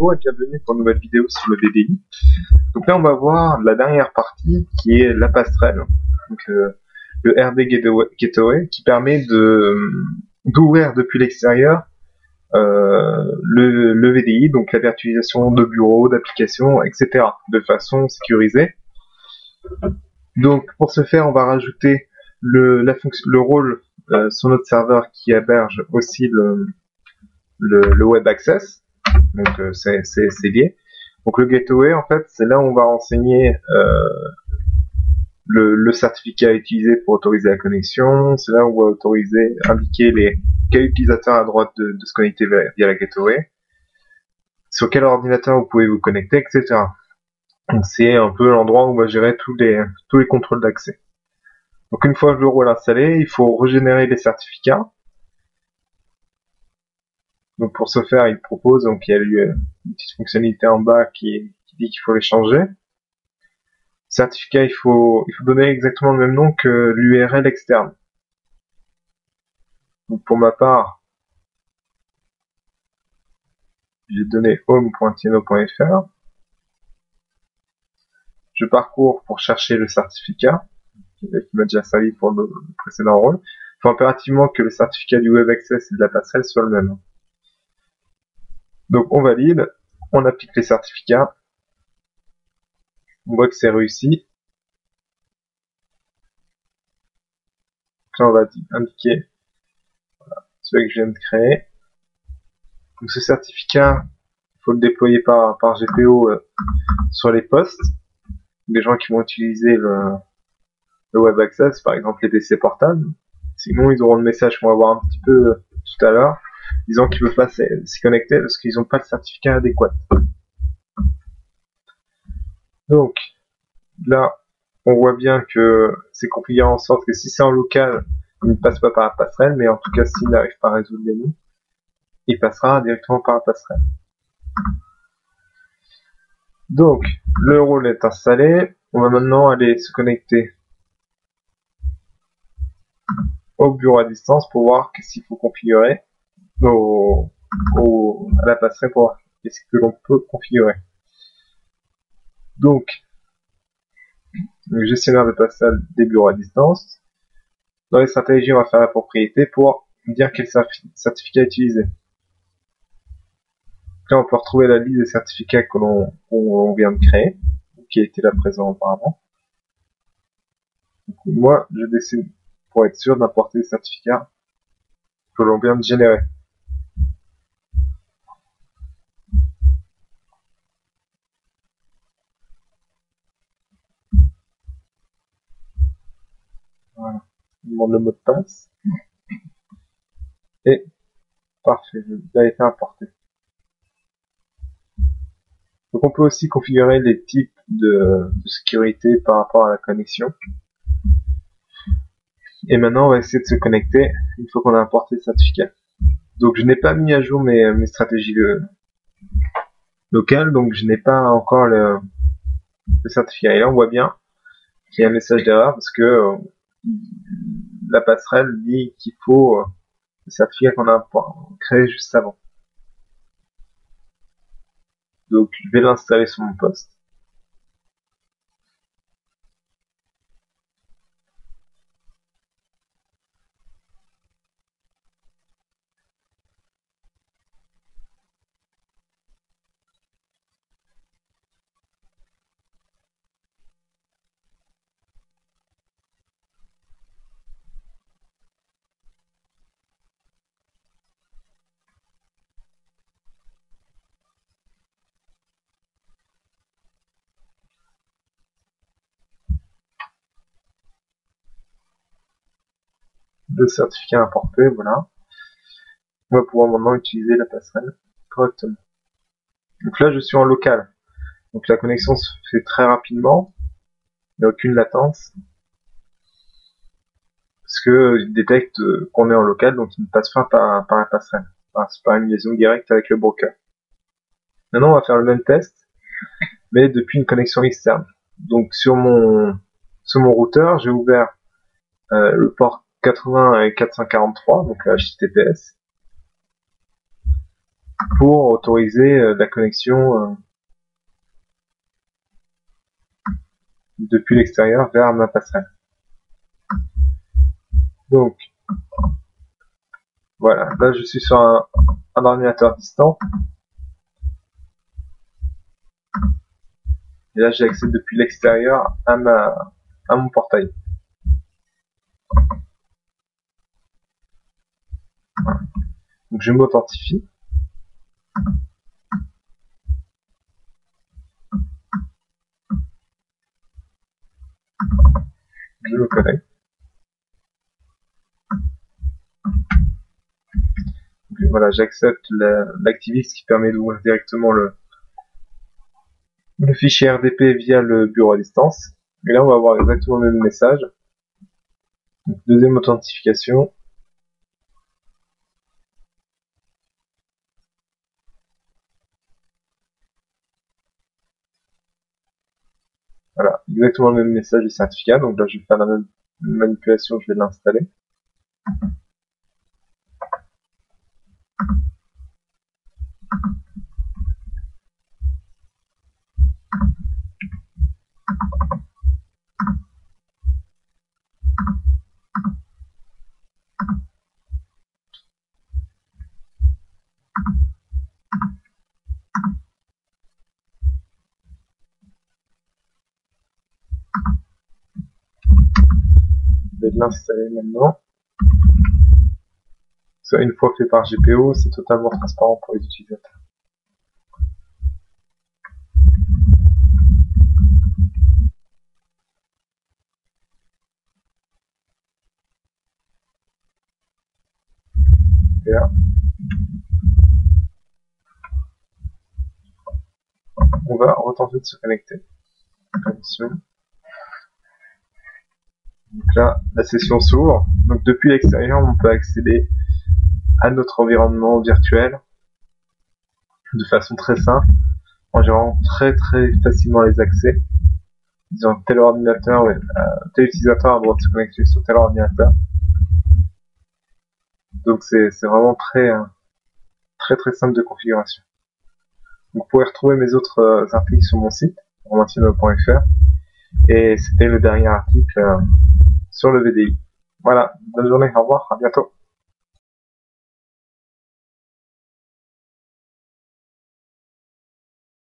Bonjour et bienvenue pour une nouvelle vidéo sur le VDI. Donc là on va voir la dernière partie qui est la passerelle, donc le RD Gateway qui permet d'ouvrir depuis l'extérieur le VDI, donc la virtualisation de bureaux, d'applications, etc. de façon sécurisée. Donc pour ce faire on va rajouter le rôle sur notre serveur qui héberge aussi le web access. Donc c'est lié. Donc le gateway en fait c'est là où on va renseigner le certificat utilisé pour autoriser la connexion, c'est là où on va indiquer quel utilisateur a le droit de se connecter via la gateway, sur quel ordinateur vous pouvez vous connecter, etc. Donc c'est un peu l'endroit où on va gérer tous les contrôles d'accès. Donc une fois le rôle installé, il faut régénérer les certificats. Donc pour ce faire, il propose, donc il y a une petite fonctionnalité en bas qui dit qu'il faut les changer. Certificat, il faut donner exactement le même nom que l'URL externe. Donc pour ma part, j'ai donné home.tieno.fr. Je parcours pour chercher le certificat qui m'a déjà servi pour le précédent rôle. Il faut impérativement que le certificat du web access et de la passerelle soit le même. Donc on valide, on applique les certificats. On voit que c'est réussi. Là, on va indiquer celui que je viens de créer. Donc ce certificat, il faut le déployer par GPO sur les postes. Des gens qui vont utiliser le web access, par exemple les PC portables. Sinon, ils auront le message qu'on va voir un petit peu tout à l'heure, disant qu'ils ne peuvent pas s'y connecter parce qu'ils n'ont pas le certificat adéquat. Donc, là, on voit bien que c'est configuré en sorte que si c'est en local, il ne passe pas par la passerelle, mais en tout cas, s'il n'arrive pas à résoudre les nœuds, il passera directement par la passerelle. Donc, le rôle est installé. On va maintenant aller se connecter au bureau à distance pour voir qu'est-ce qu'il faut configurer à la passerelle pour voir qu'est-ce que l'on peut configurer. Donc, le gestionnaire de passerelle des bureaux à distance. Dans les stratégies, on va faire la propriété pour dire quel certificat utiliser. Là, on peut retrouver la liste des certificats qu'on vient de créer, qui était là présent auparavant. Donc, moi, je décide, pour être sûr, d'importer les certificats que l'on vient de générer. Voilà. On demande le mot de passe. Et parfait, il a été importé. Donc on peut aussi configurer les types de sécurité par rapport à la connexion. Et maintenant on va essayer de se connecter une fois qu'on a importé le certificat. Donc je n'ai pas mis à jour mes stratégies locales, donc je n'ai pas encore le certificat. Et là on voit bien qu'il y a un message d'erreur parce que la passerelle dit qu'il faut le certificat qu'on a créé juste avant. Donc je vais l'installer sur mon poste. Le certificat importé, voilà. On va pouvoir maintenant utiliser la passerelle correctement. Donc là, je suis en local. Donc la connexion se fait très rapidement. Il n'y a aucune latence. Parce que il détecte qu'on est en local, donc il ne passe pas par la passerelle. Enfin, c'est pas une liaison directe avec le broker. Maintenant, on va faire le même test, mais depuis une connexion externe. Donc sur mon routeur, j'ai ouvert le port 80 et 443, donc le HTTPS. pour autoriser la connexion depuis l'extérieur vers ma passerelle. Donc voilà, là je suis sur un ordinateur distant. Et là j'ai accès depuis l'extérieur à mon portail. Donc je m'authentifie. Je me connecte. Donc, voilà, j'accepte l'ActiveX qui permet d'ouvrir directement le fichier RDP via le bureau à distance. Et là on va avoir exactement le même message. Donc, deuxième authentification. Voilà, exactement le même message du certificat. Donc là je vais faire la même manipulation, je vais l'installer. Je vais l'installer maintenant. Ça, une fois fait par GPO, c'est totalement transparent pour les utilisateurs. Et là, on va retenter de se connecter. Connexion. Donc là, la session s'ouvre. Donc depuis l'extérieur, on peut accéder à notre environnement virtuel de façon très simple, en gérant très facilement les accès. Disons tel ordinateur, tel utilisateur a le droit de se connecter sur tel ordinateur. Donc c'est vraiment très simple de configuration. Donc vous pouvez retrouver mes autres articles sur mon site, romaintiano.fr, et c'était le dernier article sur le VDI. Voilà, bonne journée, au revoir, à bientôt.